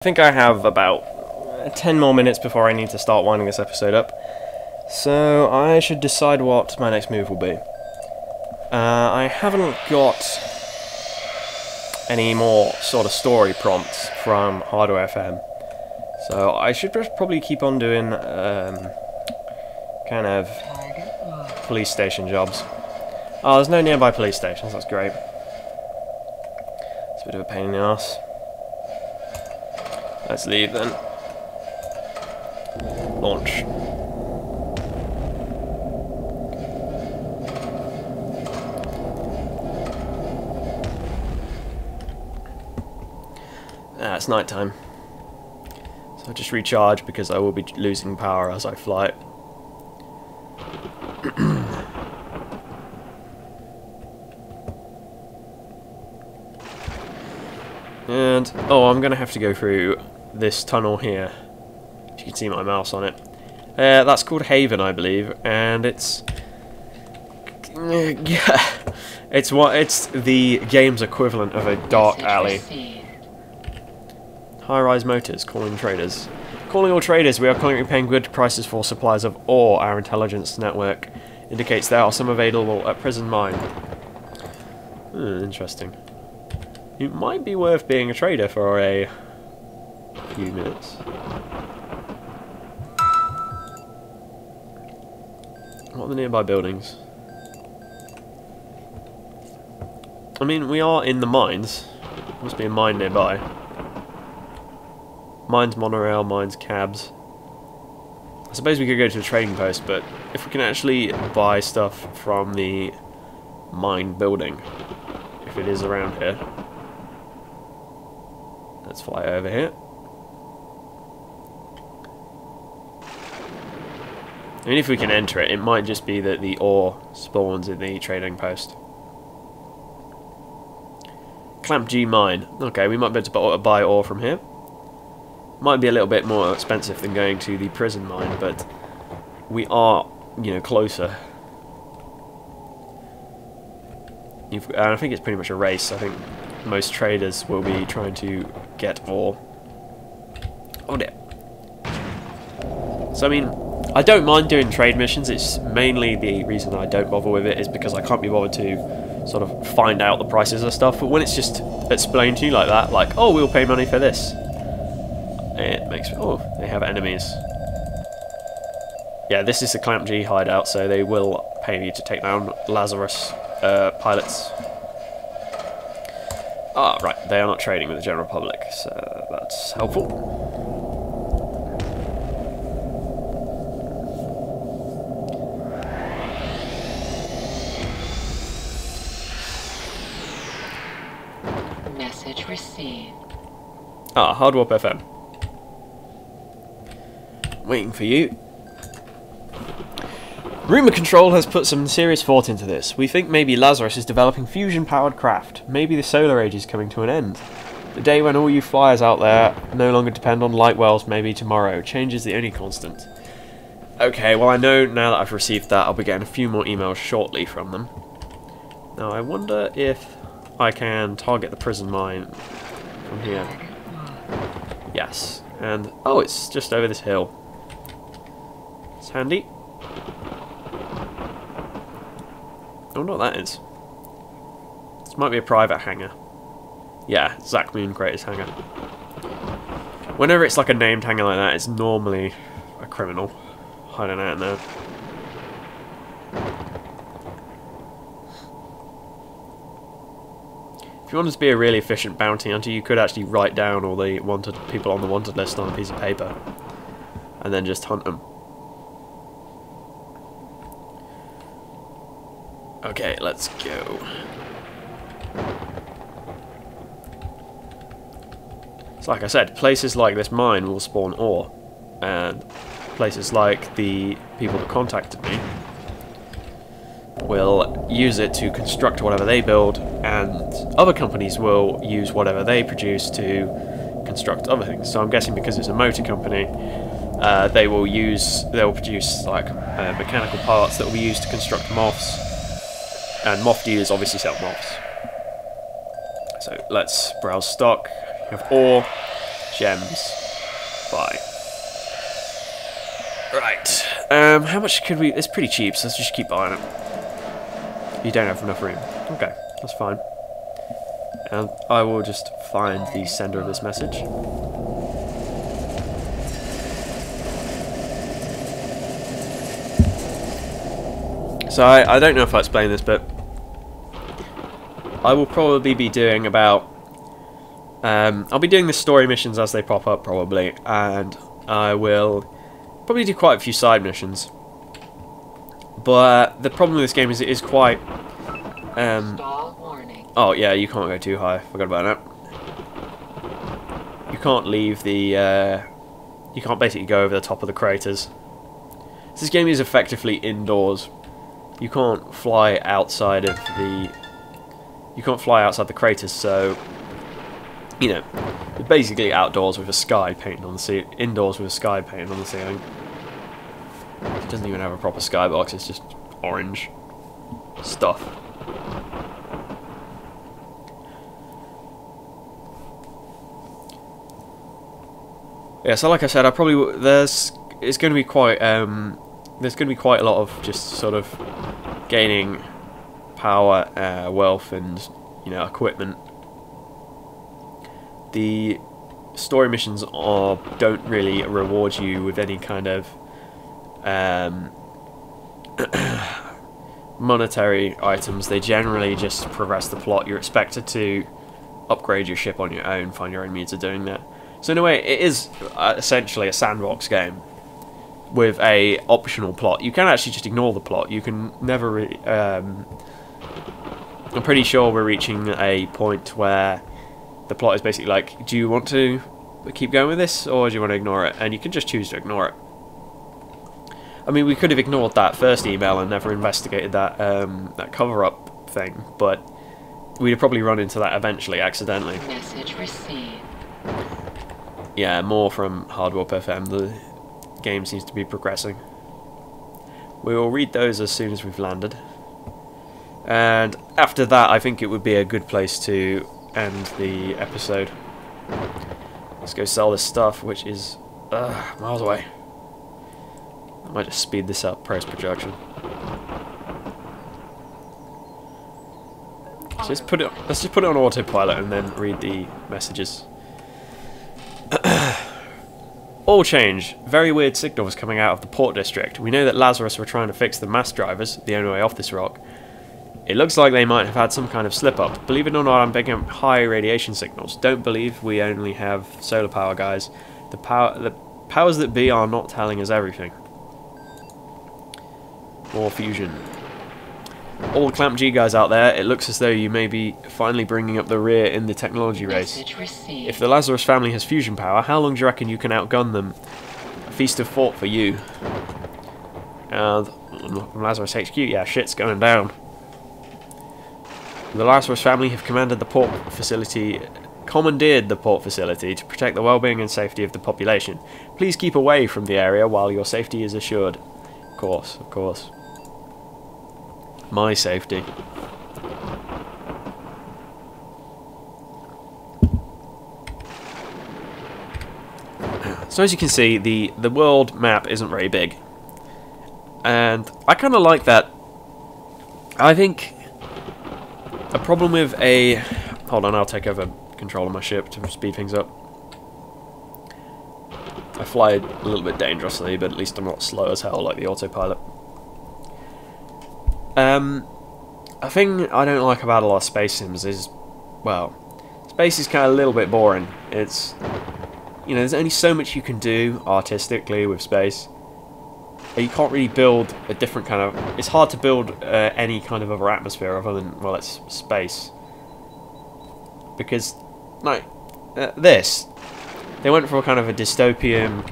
I think I have about 10 more minutes before I need to start winding this episode up, so I should decide what my next move will be. I haven't got any more sort of story prompts from Hardwar FM, so I should just probably keep on doing kind of police station jobs. Oh, there's no nearby police stations, that's great. It's a bit of a pain in the arse. Let's leave then. Launch. It's night time. So I'll just recharge because I will be losing power as I fly. And, oh, I'm going to have to go through this tunnel here. You can see my mouse on it. That's called Haven, I believe, and it's it's the game's equivalent of a dark alley. High-rise motors calling traders. Calling all traders, we are currently paying good prices for supplies of ore. Our intelligence network indicates there are some available at Prison Mine. Interesting. It might be worth being a trader for a few minutes. What are the nearby buildings? I mean, we are in the mines. Must be a mine nearby. Mines monorail, mines cabs. I suppose we could go to the trading post, but if we can actually buy stuff from the mine building, if it is around here. Let's fly over here. I mean, if we can enter it, it might just be that the ore spawns in the trading post. Clamp G mine. Okay, we might be able to buy ore from here. Might be a little bit more expensive than going to the prison mine, but we are, you know, closer. And I think it's pretty much a race. I think most traders will be trying to get ore. Oh dear. So I mean, I don't mind doing trade missions. It's mainly the reason I don't bother with it is because I can't be bothered to sort of find out the prices of stuff. But when it's just explained to you like that, like, oh, we'll pay money for this, it makes... oh, they have enemies. Yeah, this is the Clamp G hideout, so they will pay you to take down Lazarus pilots. Ah, right, they are not trading with the general public, so that's helpful. Message received. Ah, Hardwar FM. Waiting for you. Rumour Control has put some serious thought into this. We think maybe Lazarus is developing fusion-powered craft. Maybe the Solar Age is coming to an end. The day when all you flyers out there no longer depend on light wells may be tomorrow. Change is the only constant. Okay, well I know now that I've received that, I'll be getting a few more emails shortly from them. Now I wonder if I can target the prison mine from here. Yes, and oh, it's just over this hill. It's handy. I wonder what that is. This might be a private hangar. Yeah, Zack Moon Crater's hangar. Whenever it's like a named hangar like that, it's normally a criminal hiding out in there. If you wanted to be a really efficient bounty hunter, you could actually write down all the wanted people on the wanted list on a piece of paper, and then just hunt them. Okay, let's go. So like I said, places like this mine will spawn ore, and places like the people that contacted me will use it to construct whatever they build, and other companies will use whatever they produce to construct other things. So I'm guessing because it's a motor company, they will produce like mechanical parts that will be used to construct moths. And moth dealers obviously sell moths. So let's browse stock. You have ore, gems. Buy. Right. How much could we... It's pretty cheap, so let's just keep buying it. You don't have enough room. Okay, that's fine. And I will just find the sender of this message. So I don't know if I explained this, but I will probably be doing about... I'll be doing the story missions as they pop up, probably, and I will probably do quite a few side missions. But the problem with this game is it is quite... oh yeah, you can't go too high. Forgot about that. You can't leave the... you can't basically go over the top of the craters. So this game is effectively indoors. You can't fly outside of the... You can't fly outside the craters, so... You know, you're basically outdoors with a sky painted on the ceiling. Indoors with a sky painted on the ceiling. It doesn't even have a proper skybox, it's just orange stuff. Yeah, so like I said, it's going to be quite there's going to be quite a lot of just sort of gaining power, wealth, and equipment. The story missions don't really reward you with any kind of monetary items. They generally just progress the plot. You're expected to upgrade your ship on your own, find your own means of doing that. So in a way, it is essentially a sandbox game with a optional plot. You can actually just ignore the plot. You can never really... I'm pretty sure we're reaching a point where the plot is basically like, do you want to keep going with this, or do you want to ignore it? And you can just choose to ignore it. I mean, we could have ignored that first email and never investigated that that cover-up thing, but we'd have probably run into that eventually, accidentally. Message received. Yeah, more from Hardwar FM. The game seems to be progressing. We will read those as soon as we've landed. And after that, I think it would be a good place to end the episode. Let's go sell this stuff, which is miles away. I might just speed this up, post-production. Let's just put it on autopilot and then read the messages. All change. Very weird signals coming out of the port district. We know that Lazarus were trying to fix the mass drivers, the only way off this rock. It looks like they might have had some kind of slip-up. Believe it or not, I'm picking up high radiation signals. Don't believe we only have solar power, guys. The powers that be are not telling us everything. More fusion. All the Clamp G guys out there, it looks as though you may be finally bringing up the rear in the technology race. If the Lazarus family has fusion power, how long do you reckon you can outgun them? A feast of thought for you. And from Lazarus HQ, yeah, shit's going down. The Lazarus family have commandeered the port facility to protect the well-being and safety of the population. Please keep away from the area while your safety is assured. Of course, of course. My safety. So as you can see, the world map isn't very big. And I kind of like that. I think a problem with a... Hold on, I'll take over control of my ship to speed things up. I fly a little bit dangerously, but at least I'm not slow as hell like the autopilot. A thing I don't like about a lot of space sims is, well, space is kind of a little bit boring. It's, there's only so much you can do artistically with space. You can't really build a different kind of... It's hard to build any kind of other atmosphere other than, well, it's space. Because, like, this, they went for a kind of a dystopian,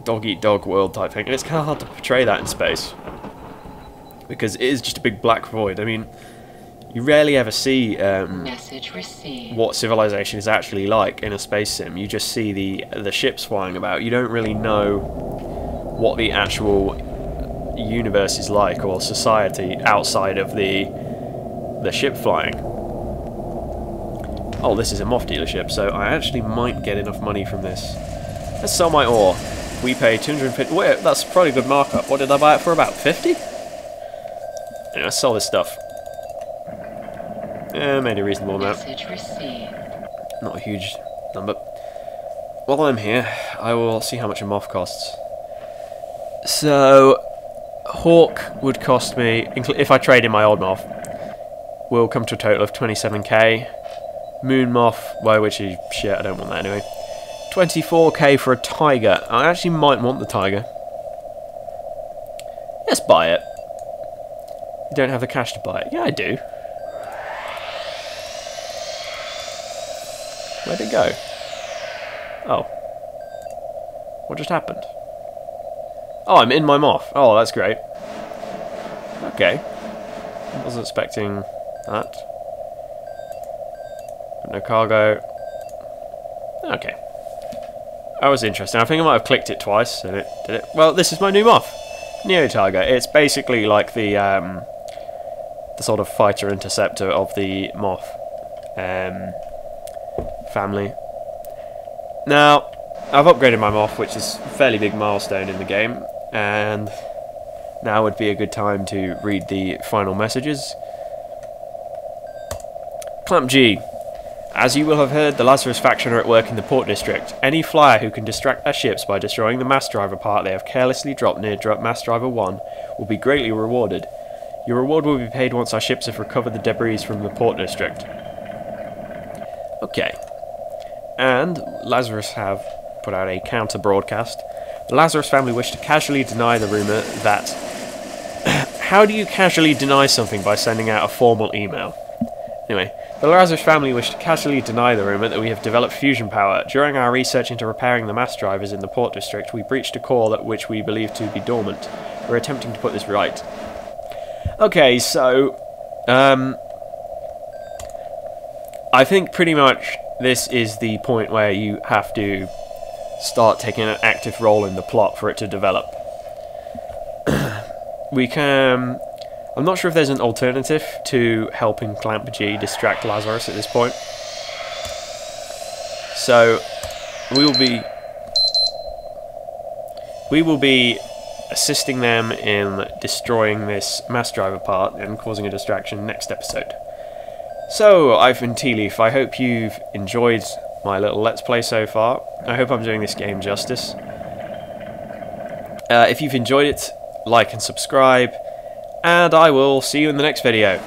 dog-eat-dog world type thing, and it's kind of hard to portray that in space. Because it is just a big black void. I mean, you rarely ever see what civilization is actually like in a space sim. You just see the ships flying about. You don't really know what the actual universe is like, or society outside of the ship flying. Oh, this is a moth dealership, so I actually might get enough money from this. Let's sell my ore. We pay 250... Wait, that's probably a good markup. What did I buy it for? About 50? Anyway, let's sell this stuff. Yeah, made a reasonable amount. Not a huge number. While I'm here, I will see how much a moth costs. So, Hawk would cost me, if I trade in my old moth, will come to a total of 27k. Moon moth, well, which is shit, I don't want that anyway. 24k for a tiger. I actually might want the tiger. Let's buy it. You don't have the cash to buy it. Yeah, I do. Where'd it go? Oh. What just happened? Oh, I'm in my moth. Oh, that's great. Okay. I wasn't expecting that. No cargo. Okay. That was interesting. I think I might have clicked it twice and it did it. Well, this is my new moth. Neo Tiger. It's basically like the sort of fighter interceptor of the moth family. Now, I've upgraded my moth, which is a fairly big milestone in the game, and now would be a good time to read the final messages. Clamp G. As you will have heard, the Lazarus faction are at work in the port district. Any flyer who can distract their ships by destroying the mass driver part they have carelessly dropped near mass driver 1 will be greatly rewarded. Your reward will be paid once our ships have recovered the debris from the port district. Okay. And Lazarus have put out a counter broadcast. The Lazarus family wish to casually deny the rumour that... How do you casually deny something by sending out a formal email? Anyway, the Lazarus family wish to casually deny the rumour that we have developed fusion power. During our research into repairing the mass drivers in the port district, we breached a core that which we believe to be dormant. We're attempting to put this right. Okay, so... I think pretty much this is the point where you have to start taking an active role in the plot for it to develop. We can... I'm not sure if there's an alternative to helping Clamp G distract Lazarus at this point. So, we will be assisting them in destroying this mass driver part and causing a distraction next episode. So, I've been T-Leaf. I hope you've enjoyed my little Let's Play so far. I hope I'm doing this game justice. If you've enjoyed it, like and subscribe, and I will see you in the next video.